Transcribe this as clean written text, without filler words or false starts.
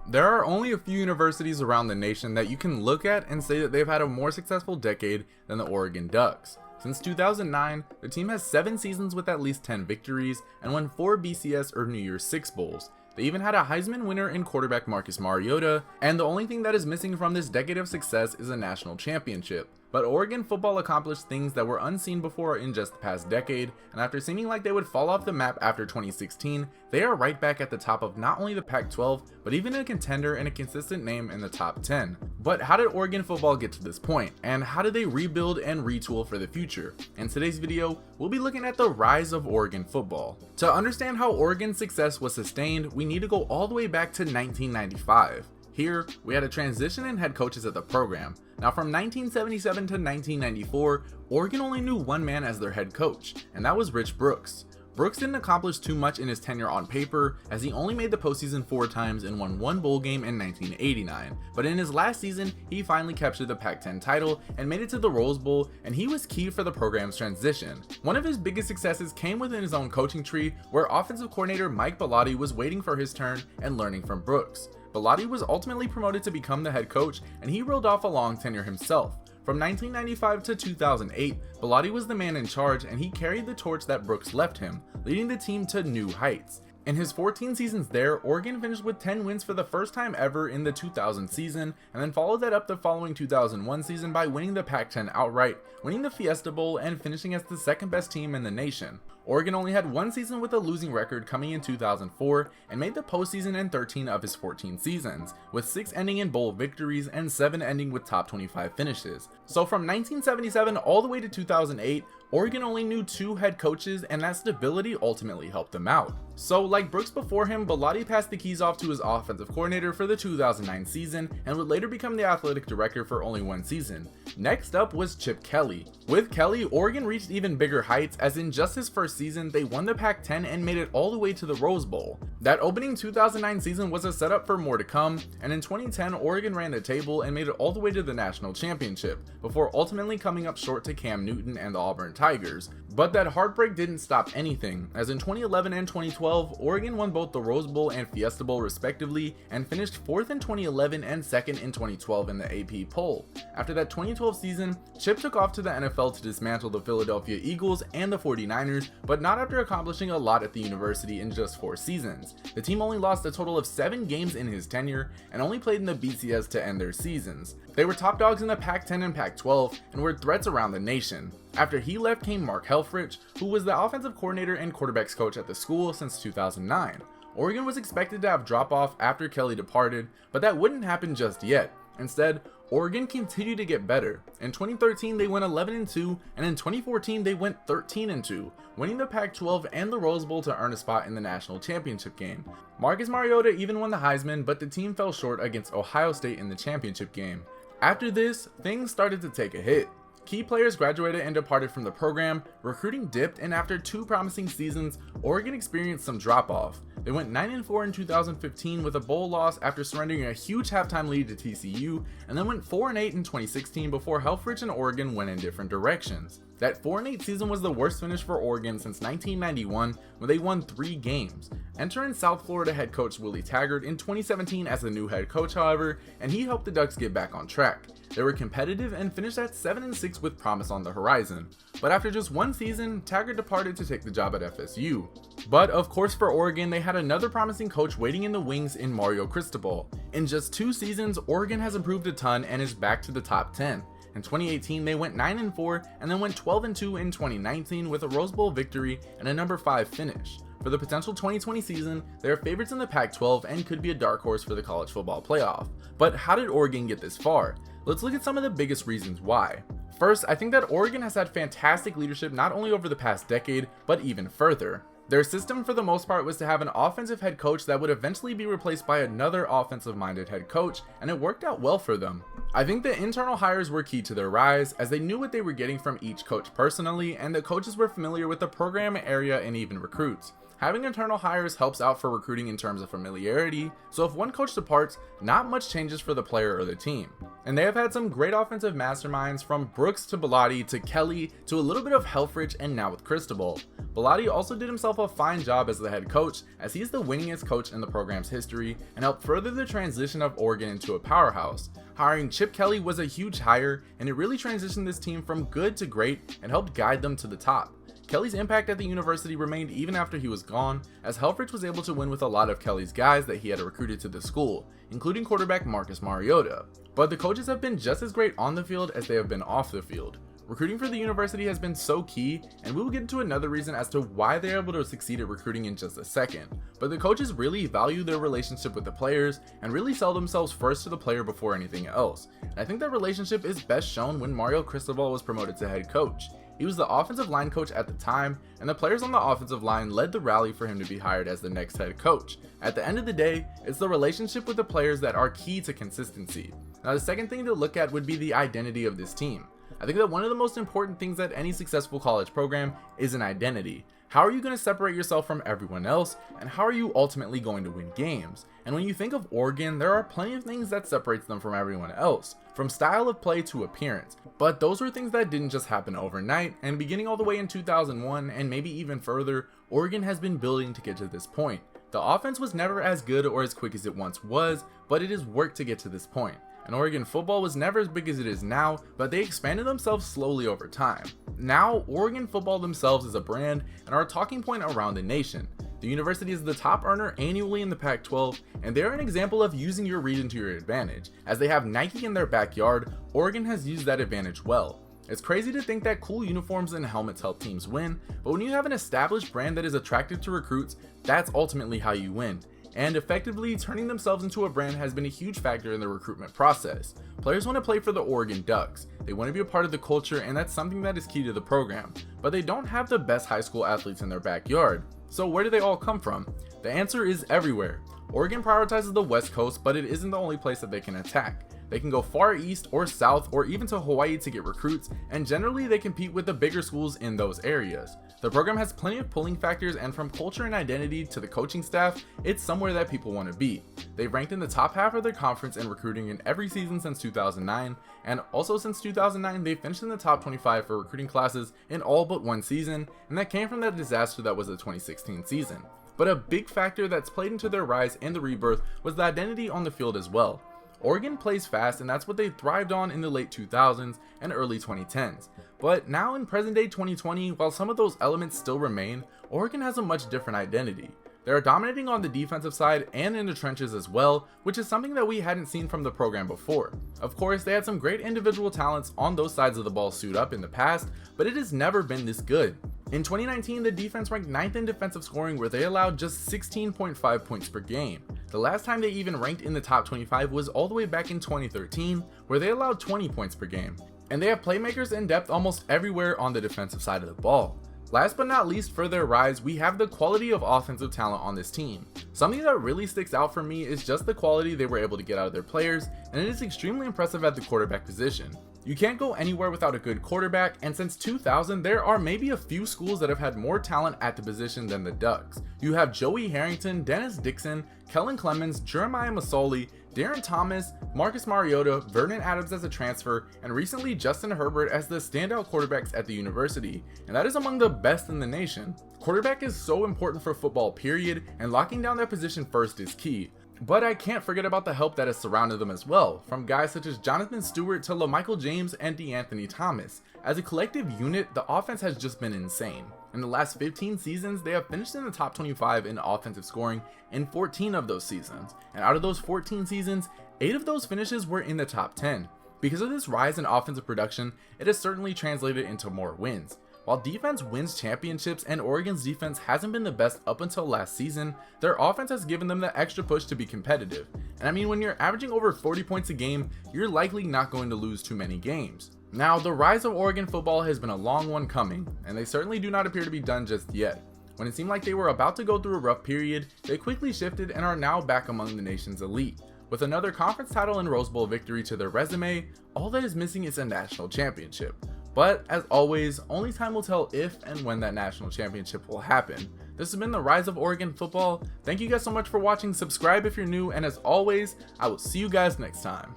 There are only a few universities around the nation that you can look at and say that they've had a more successful decade than the Oregon Ducks. Since 2009, the team has 7 seasons with at least 10 victories and won 4 BCS or New Year's Six Bowls. They even had a Heisman winner in quarterback Marcus Mariota, and the only thing that is missing from this decade of success is a national championship. But Oregon football accomplished things that were unseen before in just the past decade, and after seeming like they would fall off the map after 2016, they are right back at the top of not only the Pac-12, but even a contender and a consistent name in the top 10. But how did Oregon football get to this point, and how did they rebuild and retool for the future? In today's video, we'll be looking at the rise of Oregon football. To understand how Oregon's success was sustained, we need to go all the way back to 1995. Here, we had a transition in head coaches at the program. Now from 1977 to 1994, Oregon only knew one man as their head coach, and that was Rich Brooks. Brooks didn't accomplish too much in his tenure on paper, as he only made the postseason 4 times and won 1 bowl game in 1989, but in his last season, he finally captured the Pac-10 title and made it to the Rose Bowl, and he was key for the program's transition. One of his biggest successes came within his own coaching tree, where offensive coordinator Mike Bellotti was waiting for his turn and learning from Brooks. Bellotti was ultimately promoted to become the head coach, and he reeled off a long tenure himself. From 1995 to 2008, Bellotti was the man in charge, and he carried the torch that Brooks left him, leading the team to new heights. In his 14 seasons there, Oregon finished with 10 wins for the first time ever in the 2000 season, and then followed that up the following 2001 season by winning the Pac-10 outright, winning the Fiesta Bowl, and finishing as the second best team in the nation. Oregon only had 1 season with a losing record coming in 2004, and made the postseason in 13 of his 14 seasons, with 6 ending in bowl victories and 7 ending with top 25 finishes. So from 1977 all the way to 2008, Oregon only knew 2 head coaches, and that stability ultimately helped them out. So like Brooks before him, Bellotti passed the keys off to his offensive coordinator for the 2009 season, and would later become the athletic director for only 1 season. Next up was Chip Kelly. With Kelly, Oregon reached even bigger heights, as in just his first season, they won the Pac-10 and made it all the way to the Rose Bowl. That opening 2009 season was a setup for more to come, and in 2010, Oregon ran the table and made it all the way to the national championship, before ultimately coming up short to Cam Newton and the Auburn Tigers. But that heartbreak didn't stop anything, as in 2011 and 2012, Oregon won both the Rose Bowl and Fiesta Bowl respectively, and finished 4th in 2011 and 2nd in 2012 in the AP poll. After that 2012 season, Chip took off to the NFL to dismantle the Philadelphia Eagles and the 49ers, but not after accomplishing a lot at the university in just 4 seasons. The team only lost a total of 7 games in his tenure, and only played in the BCS to end their seasons. They were top dogs in the Pac-10 and Pac-12, and were threats around the nation. After he left came Mark Helfrich, who was the offensive coordinator and quarterbacks coach at the school since 2009. Oregon was expected to have drop-off after Kelly departed, but that wouldn't happen just yet. Instead, Oregon continued to get better. In 2013 they went 11-2, and in 2014 they went 13-2, winning the Pac-12 and the Rose Bowl to earn a spot in the national championship game. Marcus Mariota even won the Heisman, but the team fell short against Ohio State in the championship game. After this, things started to take a hit. Key players graduated and departed from the program, recruiting dipped, and after 2 promising seasons, Oregon experienced some drop-off. They went 9-4 in 2015 with a bowl loss after surrendering a huge halftime lead to TCU, and then went 4-8 in 2016 before Helfrich and Oregon went in different directions. That 4-8 season was the worst finish for Oregon since 1991, when they won 3 games. Enter in South Florida head coach Willie Taggart in 2017 as the new head coach, however, and he helped the Ducks get back on track. They were competitive and finished at 7-6 with promise on the horizon. But after just 1 season, Taggart departed to take the job at FSU. But of course for Oregon, they had another promising coach waiting in the wings in Mario Cristobal. In just 2 seasons, Oregon has improved a ton and is back to the top 10. In 2018, they went 9-4 and then went 12-2 in 2019 with a Rose Bowl victory and a number 5 finish. For the potential 2020 season, they are favorites in the Pac-12 and could be a dark horse for the college football playoff. But how did Oregon get this far? Let's look at some of the biggest reasons why. First, I think that Oregon has had fantastic leadership not only over the past decade, but even further. Their system for the most part was to have an offensive head coach that would eventually be replaced by another offensive-minded head coach, and it worked out well for them. I think the internal hires were key to their rise, as they knew what they were getting from each coach personally, and the coaches were familiar with the program area and even recruits. Having internal hires helps out for recruiting in terms of familiarity, so if one coach departs, not much changes for the player or the team. And they have had some great offensive masterminds, from Brooks to Bellotti to Kelly to a little bit of Helfrich and now with Cristobal. Bellotti also did himself a fine job as the head coach, as he is the winningest coach in the program's history and helped further the transition of Oregon into a powerhouse. Hiring Chip Kelly was a huge hire, and it really transitioned this team from good to great and helped guide them to the top. Kelly's impact at the university remained even after he was gone, as Helfrich was able to win with a lot of Kelly's guys that he had recruited to the school, including quarterback Marcus Mariota. But the coaches have been just as great on the field as they have been off the field. Recruiting for the university has been so key, and we will get into another reason as to why they are able to succeed at recruiting in just a second. But the coaches really value their relationship with the players and really sell themselves first to the player before anything else. And I think that relationship is best shown when Mario Cristobal was promoted to head coach. He was the offensive line coach at the time, and the players on the offensive line led the rally for him to be hired as the next head coach. At the end of the day, it's the relationship with the players that are key to consistency. Now, the second thing to look at would be the identity of this team. I think that one of the most important things at any successful college program is an identity. How are you going to separate yourself from everyone else, and how are you ultimately going to win games? And when you think of Oregon, there are plenty of things that separates them from everyone else, from style of play to appearance. But those were things that didn't just happen overnight, and beginning all the way in 2001 and maybe even further, Oregon has been building to get to this point. The offense was never as good or as quick as it once was, but it has worked to get to this point. And Oregon football was never as big as it is now, but they expanded themselves slowly over time. Now, Oregon football themselves is a brand and are a talking point around the nation. The university is the top earner annually in the Pac-12, and they're an example of using your region to your advantage. As they have Nike in their backyard, Oregon has used that advantage well. It's crazy to think that cool uniforms and helmets help teams win, but when you have an established brand that is attractive to recruits, that's ultimately how you win. And effectively turning themselves into a brand has been a huge factor in the recruitment process. Players want to play for the Oregon Ducks. They want to be a part of the culture, and that's something that is key to the program. But they don't have the best high school athletes in their backyard. So where do they all come from? The answer is everywhere. Oregon prioritizes the West Coast, but it isn't the only place that they can attack. They can go far east or south or even to Hawaii to get recruits, and generally they compete with the bigger schools in those areas. The program has plenty of pulling factors, and from culture and identity to the coaching staff, it's somewhere that people want to be. They've ranked in the top half of their conference in recruiting in every season since 2009, and also since 2009 they finished in the top 25 for recruiting classes in all but one season, and that came from that disaster that was the 2016 season. But a big factor that's played into their rise and the rebirth was the identity on the field as well. Oregon plays fast, and that's what they thrived on in the late 2000s and early 2010s. But now in present day 2020, while some of those elements still remain, Oregon has a much different identity. They are dominating on the defensive side and in the trenches as well, which is something that we hadn't seen from the program before. Of course, they had some great individual talents on those sides of the ball suit up in the past, but it has never been this good. In 2019, the defense ranked 9th in defensive scoring, where they allowed just 16.5 points per game. The last time they even ranked in the top 25 was all the way back in 2013, where they allowed 20 points per game. And they have playmakers in depth almost everywhere on the defensive side of the ball. Last but not least, for their rise, we have the quality of offensive talent on this team. Something that really sticks out for me is just the quality they were able to get out of their players, and it is extremely impressive at the quarterback position. You can't go anywhere without a good quarterback, and since 2000 there are maybe a few schools that have had more talent at the position than the Ducks. You have Joey Harrington, Dennis Dixon, Kellen Clemens, Jeremiah Masoli, Darren Thomas, Marcus Mariota, Vernon Adams as a transfer, and recently Justin Herbert as the standout quarterbacks at the university, and that is among the best in the nation. Quarterback is so important for football period, and locking down that position first is key. But I can't forget about the help that has surrounded them as well, from guys such as Jonathan Stewart to LaMichael James and DeAnthony Thomas. As a collective unit, the offense has just been insane. In the last 15 seasons, they have finished in the top 25 in offensive scoring in 14 of those seasons, and out of those 14 seasons, 8 of those finishes were in the top 10. Because of this rise in offensive production, it has certainly translated into more wins. While defense wins championships and Oregon's defense hasn't been the best up until last season, their offense has given them the extra push to be competitive. And I mean, when you're averaging over 40 points a game, you're likely not going to lose too many games. Now, the rise of Oregon football has been a long one coming, and they certainly do not appear to be done just yet. When it seemed like they were about to go through a rough period, they quickly shifted and are now back among the nation's elite. With another conference title and Rose Bowl victory to their resume, all that is missing is a national championship. But as always, only time will tell if and when that national championship will happen. This has been the Rise of Oregon Football. Thank you guys so much for watching. Subscribe if you're new, and as always, I will see you guys next time.